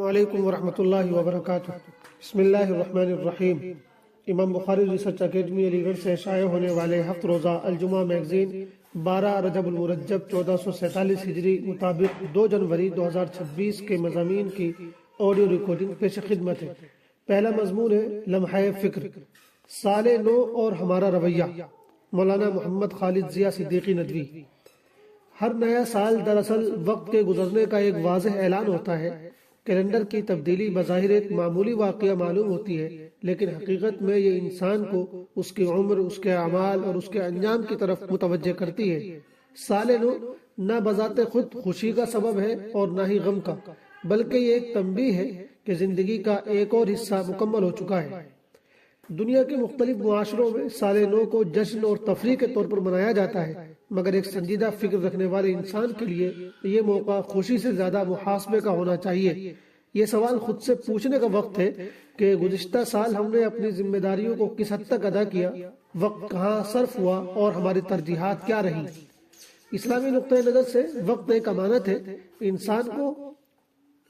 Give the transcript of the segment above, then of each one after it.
علیکم ورحمۃ اللہ وبرکاتہ۔ بسم اللہ الرحمن الرحیم۔ امام بخاری ریسرچ اکیڈمی علی گڑھ سے شائع ہونے والے ہفت روزہ الجمعہ میگزین 12 رجب المرجب 1447 ہجری مطابق 2 جنوری 2026 کے مضامین کی آڈیو ریکارڈنگ پیش خدمت ہے۔ پہلا مضمون ہے لمحہ فکر، سال نو اور ہمارا رویہ، مولانا محمد خالد ضیاء صدیقی ندوی۔ ہر نیا سال دراصل وقت کے گزرنے کا ایک واضح اعلان ہوتا ہے۔ کیلنڈر کی تبدیلی بظاہر ایک معمولی واقعہ معلوم ہوتی ہے، لیکن حقیقت میں یہ انسان کو اس کی عمر، اس کے اعمال اور اس کے انجام کی طرف متوجہ کرتی ہے۔ سال نو نہ بذات خود خوشی کا سبب ہے اور نہ ہی غم کا، بلکہ یہ ایک تنبیہ ہے کہ زندگی کا ایک اور حصہ مکمل ہو چکا ہے۔ دنیا کے مختلف معاشروں میں سال نو کو جشن اور تفریح کے طور پر منایا جاتا ہے، مگر ایک سنجیدہ فکر رکھنے والے انسان کے لیے یہ موقع خوشی سے زیادہ محاسبے کا ہونا چاہیے۔ یہ سوال خود سے پوچھنے کا وقت ہے کہ گزشتہ سال ہم نے اپنی ذمہ داریوں کو کس حد تک ادا کیا، وقت کہاں صرف ہوا اور ہماری ترجیحات کیا رہیں۔ اسلامی نقطۂ نظر سے وقت ایک امانت ہے۔ انسان کو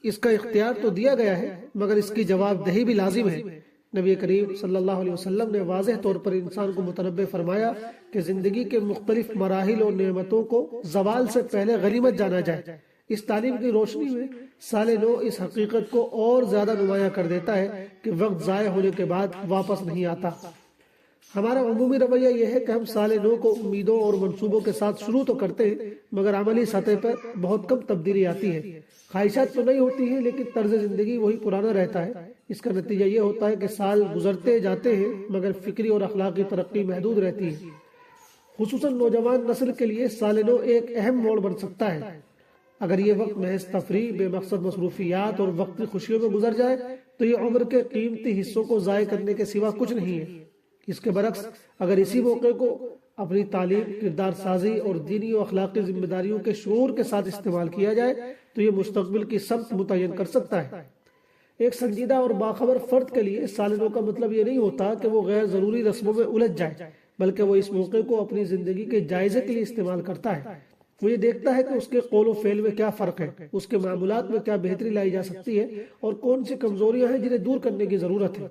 اس کا اختیار تو دیا گیا ہے، مگر اس کی جواب دہی بھی لازم ہے۔ نبی کریم صلی اللہ علیہ وسلم نے واضح طور پر انسان کو متنبہ فرمایا کہ زندگی کے مختلف مراحل اور نعمتوں کو زوال سے پہلے غنیمت جانا جائے۔ اس تعلیم کی روشنی میں سال نو اس حقیقت کو اور زیادہ نمایاں کر دیتا ہے کہ وقت ضائع ہونے کے بعد واپس نہیں آتا۔ ہمارا عمومی رویہ یہ ہے کہ ہم سال نو کو امیدوں اور منصوبوں کے ساتھ شروع تو کرتے ہیں، مگر عملی سطح پر بہت کم تبدیلی آتی ہے۔ خواہشات تو نہیں ہوتی ہیں، لیکن طرز زندگی وہی پرانا رہتا ہے۔ اس کا نتیجہ یہ ہوتا ہے کہ سال گزرتے جاتے ہیں، مگر فکری اور اخلاقی ترقی محدود رہتی ہے۔ خصوصاً نوجوان نسل کے لیے سال نو ایک اہم موڑ بن سکتا ہے۔ اگر یہ وقت محض تفریح، بے مقصد مصروفیات اور وقتی خوشیوں میں گزر جائے تو یہ عمر کے قیمتی حصوں کو ضائع کرنے کے سوا کچھ نہیں ہے۔ اس کے برعکس اگر اسی موقع کو اپنی تعلیم، کردار سازی اور دینی و اخلاقی ذمہ داریوں کے شعور کے ساتھ استعمال کیا جائے تو یہ مستقبل کی سمت متعین کر سکتا ہے۔ ایک سنجیدہ اور باخبر فرد کے لیے سال نو کا مطلب یہ نہیں ہوتا کہ وہ غیر ضروری رسموں میں الجھ جائے، بلکہ وہ اس موقع کو اپنی زندگی کے جائزے کے لیے استعمال کرتا ہے۔ وہ یہ دیکھتا ہے کہ اس کے قول و فعل میں کیا فرق ہے، اس کے معمولات میں کیا بہتری لائی جا سکتی ہے اور کون سی کمزوریاں ہیں جنہیں دور کرنے کی ضرورت ہے۔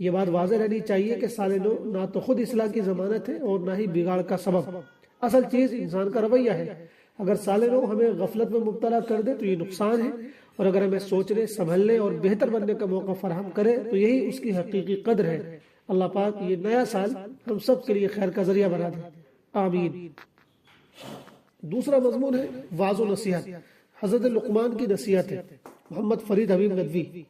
یہ بات واضح رہنی چاہیے کہ سال نو نہ تو خود اصلاح کی ضمانت ہے اور نہ ہی بگاڑ کا سبب۔ اصل چیز انسان کا رویہ ہے۔ اگر سال نو ہمیں غفلت میں مبتلا کر دے تو یہ نقصان ہے، اور اگر ہمیں سوچنے، سنبھلنے اور بہتر بننے کا موقع فراہم کرے تو یہی اس کی حقیقی قدر ہے۔ اللہ پاک یہ نیا سال ہم سب کے لیے خیر کا ذریعہ بنا دے، آمین۔ دوسرا مضمون ہے وعظ و نصیحت، حضرت لقمان کی نصیحت ہے، محمد فرید حبیب ندوی۔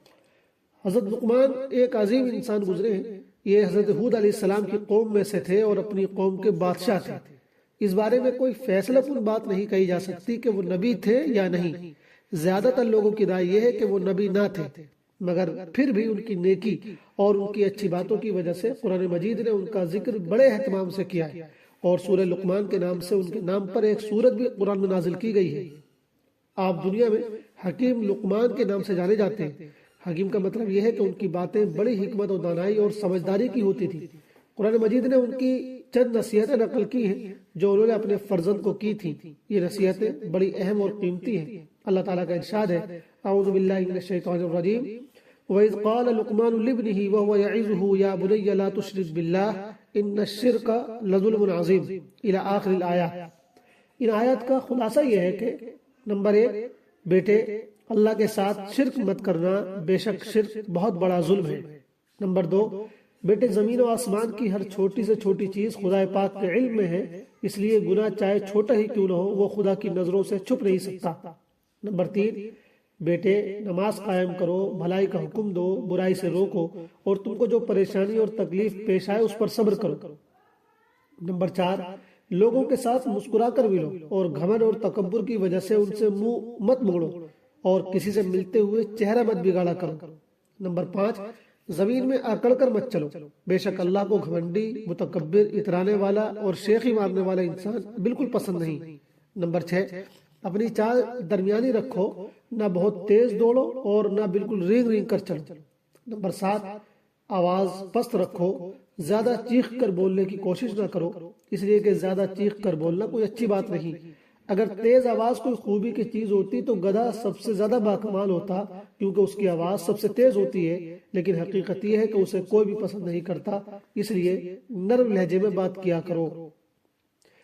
حضرت لقمان ایک عظیم انسان گزرے ہیں۔ یہ حضرت ہود علیہ السلام کی قوم میں سے تھے اور اپنی قوم کے بادشاہ تھے۔ اس بارے میں کوئی فیصلہ کن بات نہیں کہی جا سکتی کہ وہ نبی تھے یا نہیں۔ زیادہ تر لوگوں کی رائے یہ ہے کہ وہ نبی نہ تھے، مگر پھر بھی ان کی نیکی اور ان کی اچھی باتوں کی وجہ سے قرآن مجید نے ان کا ذکر بڑے اہتمام سے کیا ہے، اور سورہ لقمان کے نام سے ان کے نام پر ایک سورت بھی قرآن میں نازل کی گئی ہے۔ آپ دنیا میں حکیم لقمان کے نام سے جانے جاتے ہیں۔ حکیم کا مطلب یہ ہے کہ ان کی باتیں بڑی حکمت و دانائی اور سمجھداری کی ہوتی تھی۔ قرآن مجید نے ان کی چند نصیحتیں نقل کی ہیں جو انہوں نے اپنے فرزند کو کی تھیں۔ یہ نصیحتیں بڑی اہم اور قیمتی ہیں۔ اللہ تعالیٰ کا ارشاد ہے، اعوذ باللہ من الشیطان الرجیم، وَإِذْ قَالَ لُقْمَانُ لِابْنِهِ وَهُوَ يَعِظُهُ يَا بُنَيَّ لَا تُشْرِكْ بِاللَّهِ إِنَّ الشِّرْكَ لَظُلْمٌ عَظِيمٌ إِلَى آخر الآیات۔ ان آیات کا خلاصہ یہ ہے کہ نمبر 1، بیٹے اللہ کے ساتھ شرک مت کرنا، بے شک شرک بہت بڑا ظلم ہے۔ نمبر 2، بیٹے زمین و آسمان کی ہر چھوٹی سے چھوٹی چیز خدا پاک کے علم میں ہے، اس لیے گناہ چاہے چھوٹا ہی کیوں نہ ہو وہ خدا کی نظروں سے چھپ نہیں سکتا۔ نمبر 3، بیٹے نماز قائم کرو، بھلائی کا حکم دو، برائی سے روکو، اور تم کو جو پریشانی اور تکلیف پیش آئے اس پر صبر کرو۔ نمبر 4، لوگوں کے ساتھ مسکرا کر ملو اور گھمنڈ اور تکبر کی وجہ سے ان سے منہ مت موڑو اور کسی سے ملتے ہوئے چہرہ مت بگاڑا کرو۔ نمبر 5، زمین میں اکڑ کر مت چلو، بے شک اللہ کو گھمنڈی، متکبر، اترانے والا اور شیخی مارنے والا انسان بالکل پسند نہیں۔ نمبر 6، اپنی چال درمیانی رکھو، نہ بہت تیز دوڑو اور نہ بالکل رینگ رینگ کر چلو۔ نمبر 7، آواز پست رکھو، زیادہ چیخ کر بولنے کی کوشش نہ کرو، اس لیے کہ زیادہ چیخ کر بولنا کوئی اچھی بات نہیں۔ اگر تیز آواز کوئی خوبی کی چیز ہوتی تو گدھا سب سے زیادہ باکمال ہوتا، کیونکہ اس کی آواز سب سے تیز ہوتی ہے، لیکن حقیقت یہ ہے کہ اسے کوئی بھی پسند نہیں کرتا، اس لیے نرم لہجے میں بات کیا کرو۔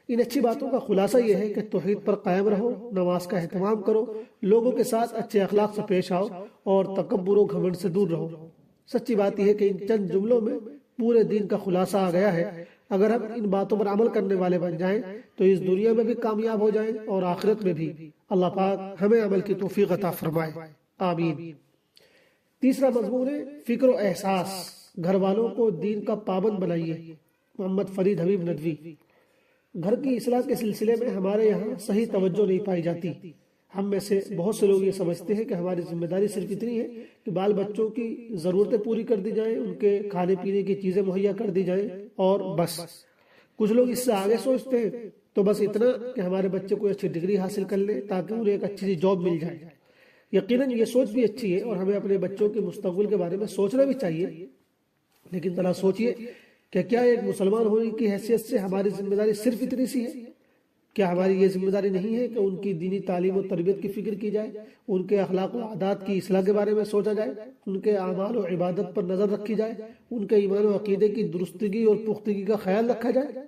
ان اچھی باتوں کا خلاصہ یہ ہے کہ توحید پر قائم رہو، نماز کا اہتمام کرو، لوگوں کے ساتھ اچھے اخلاق سے پیش آؤ اور تکبر و گھمنڈ سے دور رہو۔ سچی بات یہ ہے کہ ان چند جملوں میں پورے دین کا خلاصہ آ گیا ہے۔ اگر ہم ان باتوں پر عمل کرنے والے بن جائیں تو اس دنیا میں بھی کامیاب ہو جائیں اور آخرت میں بھی۔ اللہ پاک ہمیں عمل کی توفیق عطا فرمائے، آمین۔ تیسرا مضمون ہے فکر و احساس، گھر والوں کو دین کا پابند بنائیے۔ محمد فرید حبیب ندوی۔ گھر کی اصلاح کے سلسلے میں ہمارے یہاں صحیح توجہ نہیں پائی جاتی۔ ہم میں سے بہت سے لوگ یہ سمجھتے ہیں کہ ہماری ذمہ داری صرف اتنی ہے کہ بال بچوں کی ضرورتیں پوری کر دی جائیں، ان کے کھانے پینے کی چیزیں مہیا کر دی جائیں اور بس۔ کچھ لوگ اس سے آگے سوچتے ہیں تو بس اتنا کہ ہمارے بچے کوئی اچھی ڈگری حاصل کر لیں تاکہ انہیں ایک اچھی سی جاب مل جائے۔ یقیناً یہ سوچ بھی اچھی ہے اور ہمیں اپنے بچوں کے مستقبل کے بارے میں سوچنا بھی چاہیے، لیکن ذرا سوچئے کہ کیا ایک مسلمان ہونے کی حیثیت سے ہماری ذمہ داری صرف اتنی سی ہے؟ کیا ہماری یہ ذمہ داری نہیں ہے کہ ان کی دینی تعلیم و تربیت کی فکر کی جائے، ان کے اخلاق و عادات کی اصلاح کے بارے میں سوچا جائے، ان کے اعمال و عبادت پر نظر رکھی جائے، ان کے ایمان و عقیدے کی درستگی اور پختگی کا خیال رکھا جائے؟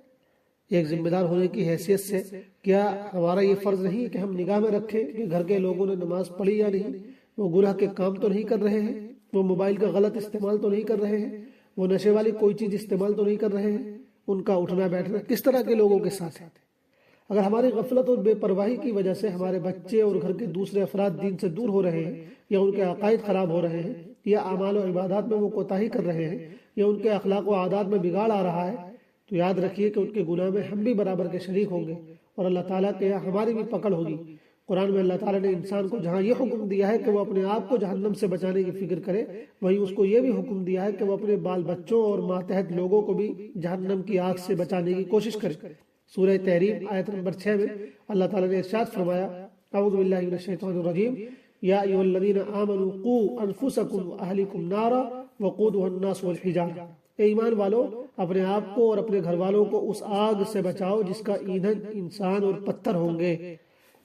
ایک ذمہ دار ہونے کی حیثیت سے کیا ہمارا یہ فرض نہیں کہ ہم نگاہ میں رکھیں کہ گھر کے لوگوں نے نماز پڑھی یا نہیں، وہ گناہ کے کام تو نہیں کر رہے ہیں، وہ موبائل کا غلط استعمال تو نہیں کر رہے ہیں، وہ نشے والی کوئی چیز استعمال تو نہیں کر رہے ہیں، ان کا اٹھنا بیٹھنا کس طرح کے لوگوں کے ساتھ ہے؟ اگر ہماری غفلت اور بے پرواہی کی وجہ سے ہمارے بچے اور گھر کے دوسرے افراد دین سے دور ہو رہے ہیں، یا ان کے عقائد خراب ہو رہے ہیں، یا اعمال و عبادات میں وہ کوتاہی کر رہے ہیں، یا ان کے اخلاق و عادات میں بگاڑ آ رہا ہے، تو یاد رکھیے کہ ان کے گناہ میں ہم بھی برابر کے شریک ہوں گے اور اللہ تعالیٰ کے یہاں ہماری بھی پکڑ ہوگی۔ قرآن میں اللہ تعالیٰ نے انسان کو جہاں یہ حکم دیا ہے کہ وہ اپنے آپ کو جہنم سے بچانے کی فکر کرے، وہیں اس کو یہ بھی حکم دیا ہے کہ وہ اپنے بال بچوں اور ماتحت لوگوں کو بھی جہنم کی آگ سے بچانے کی کوشش کرے۔ سورہ تحریم آیت نمبر 6 میں اللہ تعالیٰ نے ارشاد فرمایا، اعوذ باللہ من الشیطان الرجیم، یا ایھا الذین آمنوا قوا انفسکم واہلکم نارا وقودھا الناس والحجارہ، اے ایمان والو اپنے آپ کو اور اپنے گھر والوں کو اس آگ سے بچاؤ جس کا ایندھن انسان اور پتھر ہوں گے۔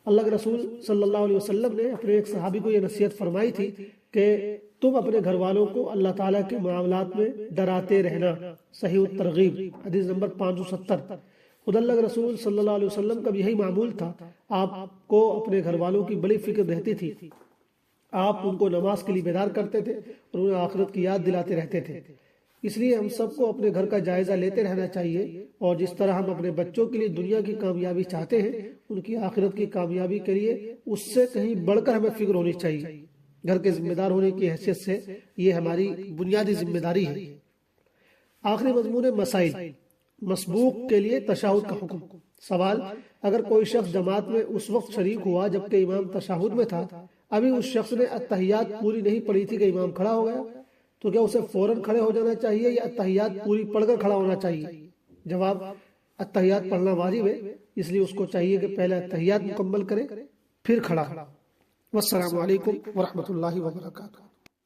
اللہ کے رسول صلی اللہ علیہ وسلم نے اپنے ایک صحابی کو یہ نصیحت فرمائی تھی کہ تم اپنے گھر والوں کو اللہ تعالیٰ کے معاملات میں ڈراتے رہنا۔ صحیح الترغیب حدیث نمبر 570۔ خود اللہ کے رسول صلی اللہ علیہ وسلم کا بھی یہی معمول تھا، آپ کو اپنے گھر والوں کی بڑی فکر رہتی تھی، آپ ان کو نماز کے لیے بیدار کرتے تھے اور انہیں آخرت کی یاد دلاتے رہتے تھے۔ اس لیے ہم سب کو اپنے گھر کا جائزہ لیتے رہنا چاہیے، اور جس طرح ہم اپنے بچوں کے لیے دنیا کی کامیابی چاہتے ہیں، ان کی آخرت کی کامیابی کے لیے اس سے کہیں بڑھ کر ہمیں فکر ہونی چاہیے۔ گھر کے ذمہ دار ہونے کی حیثیت سے یہ ہماری بنیادی ذمہ داری ہے۔ آخری مضمون ہے مسائل، مسبوق کے لیے تشہد کا حکم۔ سوال، اگر کوئی شخص جماعت میں اس وقت شریک ہوا جبکہ امام تشہد میں تھا، ابھی اس شخص نے التحیات پوری نہیں پڑھی تھی کہ امام کھڑا ہو گیا، تو کیا اسے فوراً کھڑے ہو جانا چاہیے یا التحیات پوری پڑھ کر کھڑا ہونا چاہیے؟ جواب، التحیات پڑھنا واجب ہے، اس لیے اس کو چاہیے کہ پہلے التحیات مکمل کرے پھر کھڑا۔ والسلام علیکم ورحمۃ اللہ وبرکاتہ۔